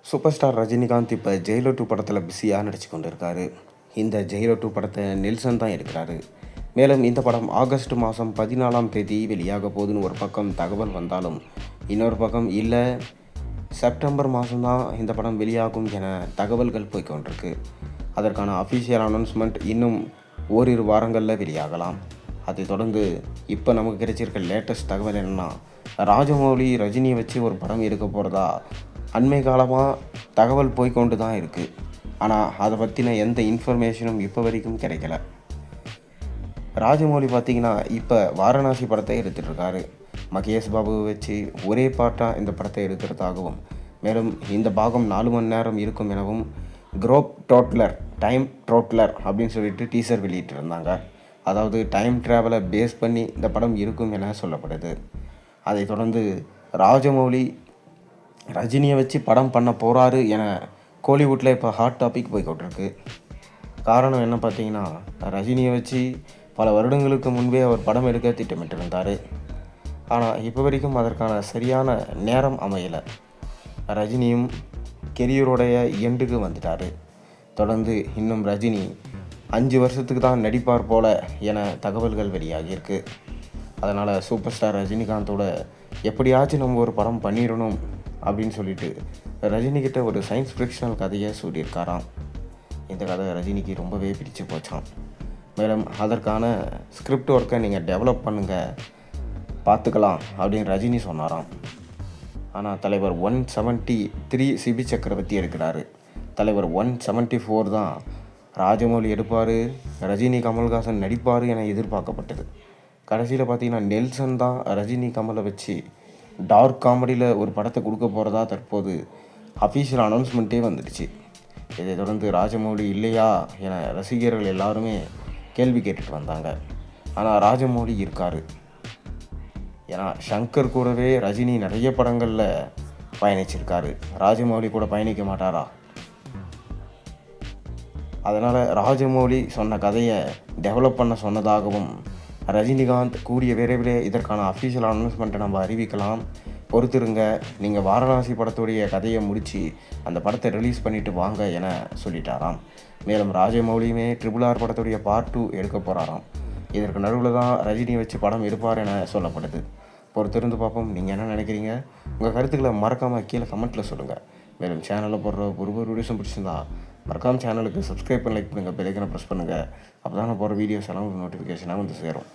Super star Rajinikanth இப்போ Jailer 2 படத்தில் பிஸியாக நடிச்சு கொண்டு இருக்காரு. இந்த ஜெயிலர் 2 படத்தை நெல்சன் தான் எடுக்கிறாரு. மேலும் இந்த படம் ஆகஸ்ட் மாதம் 14ஆம் தேதி வெளியாக போகுதுன்னு ஒரு பக்கம் தகவல் வந்தாலும், இன்னொரு பக்கம் இல்லை செப்டம்பர் மாதம்தான் இந்த படம் வெளியாகும் என தகவல்கள் போய்கொண்டிருக்கு. அதற்கான அஃபிஷியல் அனௌன்ஸ்மெண்ட் இன்னும் ஓரிரு வாரங்களில் வெளியாகலாம். அதை தொடர்ந்து இப்போ நமக்கு கிடைச்சிருக்க லேட்டஸ்ட் தகவல் என்னென்னா, ராஜமௌலி ரஜினியை வச்சு ஒரு படம் எடுக்க போகிறதா அண்மை காலமாக தகவல் போய்கொண்டு தான் இருக்குது. ஆனால் அதை பற்றின எந்த இன்ஃபர்மேஷனும் இப்போ வரைக்கும் கிடைக்கல. ராஜமௌலி பார்த்திங்கன்னா இப்போ வாரணாசி படத்தை எடுத்துகிட்ருக்காரு. மகேஷ் பாபுவை வச்சு ஒரே பாட்டாக இந்த படத்தை எடுக்கிறதாகவும், மேலும் இந்த பாகம் 4 மணி நேரம் இருக்கும் எனவும் குரோப் டோட்லர் டைம் ட்ரோட்லர் அப்படின்னு சொல்லிட்டு டீசர் வெளியிட்டிருந்தாங்க. அதாவது டைம் ட்ராவலை பேஸ் பண்ணி இந்த படம் இருக்கும் என சொல்லப்படுது. அதை தொடர்ந்து ராஜமௌலி ரஜினியை வச்சு படம் பண்ண போகிறாரு என கோலிவுட்டில் இப்போ ஹாட் டாபிக் போய்கொண்டிருக்கு. காரணம் என்ன பார்த்தீங்கன்னா, ரஜினியை வச்சு பல வருடங்களுக்கு முன்பே அவர் படம் எடுக்க திட்டமிட்டிருந்தார். ஆனால் இப்போ வரைக்கும் அதற்கான சரியான நேரம் அமையலை. ரஜினியும் கெரியருடைய எண்டுக்கு வந்துட்டார். தொடர்ந்து இன்னும் ரஜினி 5 வருஷத்துக்கு தான் நடிப்பார் போல என தகவல்கள் வெளியாகியிருக்கு. அதனால் சூப்பர் ஸ்டார் ரஜினிகாந்தோட எப்படியாச்சும் நம்ம ஒரு படம் பண்ணிடணும் அப்படின்னு சொல்லிட்டு ரஜினிகிட்ட ஒரு சயின்ஸ் ஃபிக்ஷனல் கதையை சொல்லியிருக்காராம். இந்த கதை ரஜினிக்கு ரொம்பவே பிடிச்சு போச்சான். மேலும் அதற்கான ஸ்கிரிப்ட் ஒர்க்கை நீங்கள் டெவலப் பண்ணுங்கள், பார்த்துக்கலாம் அப்படின்னு ரஜினி சொன்னாராம். ஆனால் தலைவர் 173 சிபி சக்கரவர்த்தி எடுக்கிறாரு. தலைவர் 174 தான் ராஜமௌலி எடுப்பார், ரஜினி கமல்ஹாசன் நடிப்பார் என எதிர்பார்க்கப்பட்டது. கடைசியில் பார்த்தீங்கன்னா நெல்சன் தான் ரஜினி கமலை வச்சு டார்க் காமெடியில் ஒரு படத்தை கொடுக்க போகிறதா தற்போது அஃபீஷியல் அனௌன்ஸ்மெண்ட்டே வந்துடுச்சு. இதை தொடர்ந்து ராஜமௌலி இல்லையா என ரசிகர்கள் எல்லாருமே கேள்வி கேட்டுட்டு வந்தாங்க. ஆனால் ராஜமௌலி இருக்கார். ஏன்னா ஷங்கர் கூடவே ரஜினி நிறைய படங்களில் பயணிச்சிருக்காரு. ராஜமௌலி கூட பயணிக்க மாட்டாரா? அதனால் ராஜமௌலி சொன்ன கதையை டெவலப் பண்ண சொன்னதாகவும், ரஜினிகாந்த் கூடிய விரைவிலே இதற்கான அஃபீஷியல் அனௌன்ஸ்மெண்ட்டை நம்ம அறிவிக்கலாம், பொறுத்திருங்க, நீங்கள் வாரணாசி படத்துடைய கதையை முடித்து அந்த படத்தை ரிலீஸ் பண்ணிவிட்டு வாங்க என சொல்லிட்டாராம். மேலும் ராஜமௌலியுமே RRR படத்துடைய பார்ட் 2 எடுக்க போகிறாராம். இதற்கு நடுவில் தான் ரஜினியை வச்சு படம் எடுப்பார் என சொல்லப்படுது. பொறுத்திருந்து பார்ப்போம். நீங்கள் என்ன நினைக்கிறீங்க? உங்கள் கருத்துக்களை மறக்காமல் கீழே கமெண்ட்டில் சொல்லுங்கள். மேலும் சேனலில் போடுற ஒரு வீடியோஸும் பிடிச்சிருந்தா மறக்காமல் சேனலுக்கு சப்ஸ்கிரைப் பண்ணி லைக் பண்ணுங்கள், பெல் ஐக்கானை ப்ரெஸ் பண்ணுங்கள். அப்போ தான் நான் போகிற வீடியோஸ் எல்லாம் நோட்டிஃபிகேஷனாக வந்து சேரும்.